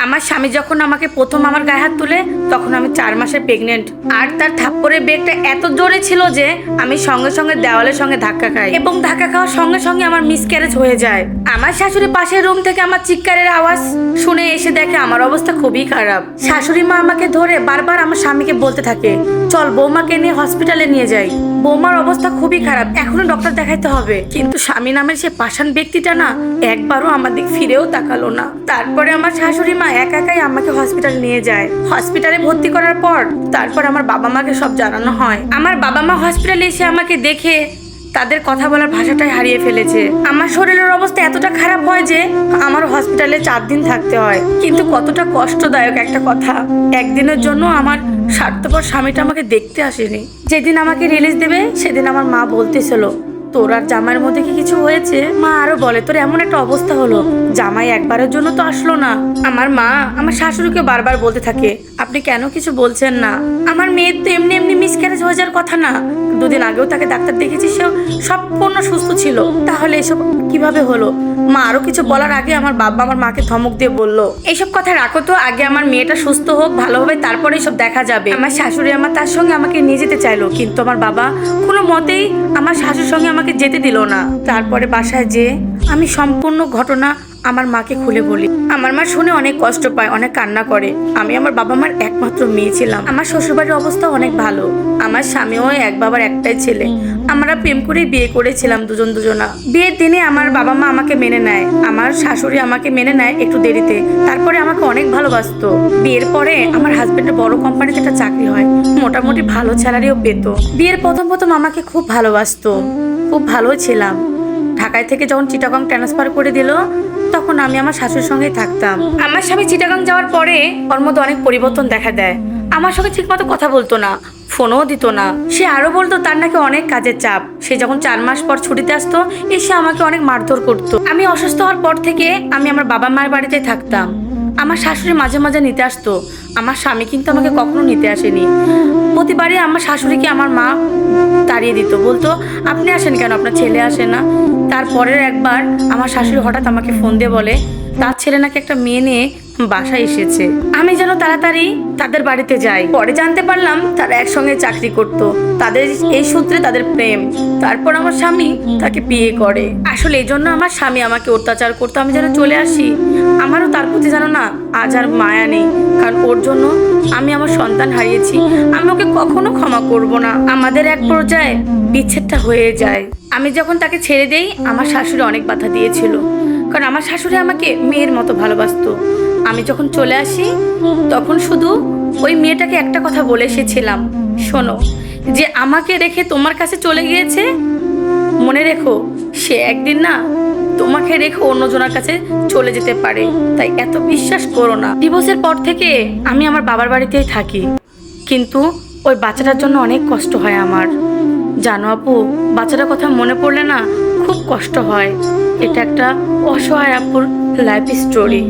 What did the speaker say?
আমার স্বামী যখন আমাকে প্রথম আমার গায়ে হাত তুলে তখন আমি 4 মাসের প্রেগনেন্ট। আর তার থাপ্পড়ের বেগটা এত জোরে ছিল যে আমি সঙ্গে সঙ্গে দেওয়ালের সঙ্গে ধাক্কা খাই এবং ধাক্কা খাওয়ার সঙ্গে সঙ্গে আমার মিসক্যারেজ হয়ে যায়। আমার শাশুড়ি পাশের রুম থেকে আমার চিৎকারের আওয়াজ শুনে এসে দেখে আমার অবস্থা খুবই খারাপ। শাশুড়ি মা আমাকে ধরে বারবার আমার স্বামীকে বলতে থাকে, চল বৌমাকে নিয়ে হসপিটালে নিয়ে যাই, বৌমার অবস্থা খুবই খারাপ, এখনো ডক্টর দেখাইতে হবে। কিন্তু স্বামী নামের সে পাষাণ ব্যক্তিটা না একবারও আমার দিক ফিরেও তাকালো না। তারপরে আমার শাশুড়ি মা একাই আমাকে হসপিটালে নিয়ে যায়। হসপিটালে ভর্তি করার পর তারপর আমার বাবা মাকে সব জানানো হয়। আমার বাবা মা হসপিটালে এসে আমাকে দেখে তাদের কথা বলার ভাষাটাই হারিয়ে ফেলেছে। আমার শরীরের অবস্থা এতটা খারাপ হয় যে আমার হসপিটালে 4 দিন থাকতে হয়। কিন্তু কতটা কষ্টদায়ক একটা কথা, একদিনের জন্য আমার স্বার্থপর স্বামীটা আমাকে দেখতে আসেনি। যেদিন আমাকে রিলিজ দেবে সেদিন আমার মা বলতেছিল, তোর আর জামাইয়ের মধ্যে কি কিছু হয়েছে? মা আরো বলে, তোর এমন একটা অবস্থা হলো, জামাই একবারের জন্য তো আসলো না। আমার মা আমার শাশুড়িকে বারবার বলতে থাকে, আপনি কেন কিছু বলছেন না? আমার মেয়ের তো এমনি এমনি মিসক্যারেজ হয়ে যাওয়ার কথা না, 2 দিন আগেও তাকে ডাক্তার দেখেছি, সেও সম্পূর্ণ সুস্থ ছিল, তাহলে এসব কিভাবে হলো? মা আরো কিছু বলার আগে আমার বাবা আমার মাকে ধমক দিয়ে বলল, এইসব কথা রাখো তো, আগে আমার মেয়েটা সুস্থ হোক, ভালো হবে, তারপরে এসব দেখা যাবে। আমার শাশুড়ি আমার তার সঙ্গে আমাকে নিয়ে যেতে চাইলো, কিন্তু আমার বাবা কোনো মতেই আমার শাশুর সঙ্গে আমাকে যেতে দিল না। তারপরে বাসায় যে আমি সম্পূর্ণ ঘটনা আমার মাকে খুলে বলি। আমার মা শুনে অনেক কষ্ট পায়, অনেক কান্না করে। আমি আমার বাবা মার একমাত্র মেয়ে ছিলাম। আমার শ্বশুরবাড়ির অবস্থা অনেক ভালো, আমার স্বামীও এক বাবার একটাই ছেলে। আমরা প্রেম করে বিয়ে করেছিলাম দুজনা। বিয়ের দিনে আমার বাবা মা আমাকে মেনে নেয়, আমার শাশুড়ি আমাকে মেনে নেয় একটু দেরিতে, তারপরে আমাকে অনেক ভালোবাসতো। বিয়ের পরে আমার হাজবেন্ডের বড় কোম্পানিতে একটা চাকরি হয়, মোটামুটি ভালো স্যালারিও পেত। বিয়ের প্রথম আমাকে খুব ভালোবাসতো, খুব ভালো ছিলাম। ঢাকায় থেকে যখন চিটাগং ট্রান্সফার করে দিল তখন আমি আমার শাশুড়ির সঙ্গেই থাকতাম। আমার স্বামী চিটাগং যাওয়ার পরে ওর মধ্যে অনেক পরিবর্তন দেখা দেয়। আমার সঙ্গে ঠিক মতো কথা বলতো না, ফোনও দিত না। সে আরো বলতো তার নাকি অনেক কাজের চাপ। সে যখন 4 মাস পর ছুটিতে আসতো এসে আমাকে অনেক মারধর করতো। আমি অসুস্থ হওয়ার পর থেকে আমি আমার বাবা মায়ের বাড়িতেই থাকতাম। আমার শাশুড়ি মাঝে মাঝে নিতে আসতো, আমার স্বামী কিন্তু আমাকে কখনো নিতে আসেনি। প্রতিবারই আমার শাশুড়িকে আমার মা তাড়িয়ে দিত, বলতো আপনি আসেন কেন, আপনার ছেলে আসে না। তারপরের একবার আমার শাশুড়ি হঠাৎ আমাকে ফোন দিয়ে বলে তার ছেলে নাকি একটা মেয়ে নিয়ে বাসায় এসেছে। আমি যেন তাড়াতাড়ি তাদের বাড়িতে যাই। পরে জানতে পারলাম তারা একসঙ্গে চাকরি করত, তাদের এই সূত্রে তাদের প্রেম। তারপর আমার স্বামী তাকে বিয়ে করে। আসলে এই জন্য আমার স্বামী আমাকে অত্যাচার করতো, আমি যেন চলে আসি। আমারও তার প্রতি জানো না আজ আর মায়া নেই, কারণ ওর জন্য আমি আমার সন্তান হারিয়েছি। আমি ওকে কখনো ক্ষমা করব না। আমাদের এক পর্যায়ে বিচ্ছেদটা হয়ে যায়। আমি যখন তাকে ছেড়ে দেই আমার শাশুড়ি অনেক বাধা দিয়েছিল, কারণ আমার শাশুড়ি আমাকে মেয়ের মতো ভালোবাসতো। আমি যখন চলে আসি তখন শুধু ওই মেয়েটাকে একটা কথা বলে এসেছিলাম, শোনো, যে আমাকে রেখে তোমার কাছে চলে গিয়েছে, মনে রেখো সে একদিন না তোমাকে রেখে অন্যজনের কাছে চলে যেতে পারে, তাই এত বিশ্বাস করো না। ডিভোর্সের পর থেকে আমি আমার বাবার বাড়িতেই থাকি, কিন্তু ওই বাচ্চাটার জন্য অনেক কষ্ট হয় আমার। জানো আপু, বাচ্চাটার কথা মনে পড়লে না খুব কষ্ট হয়। এটা একটা অসহায় আপুর লাইফ স্টোরি।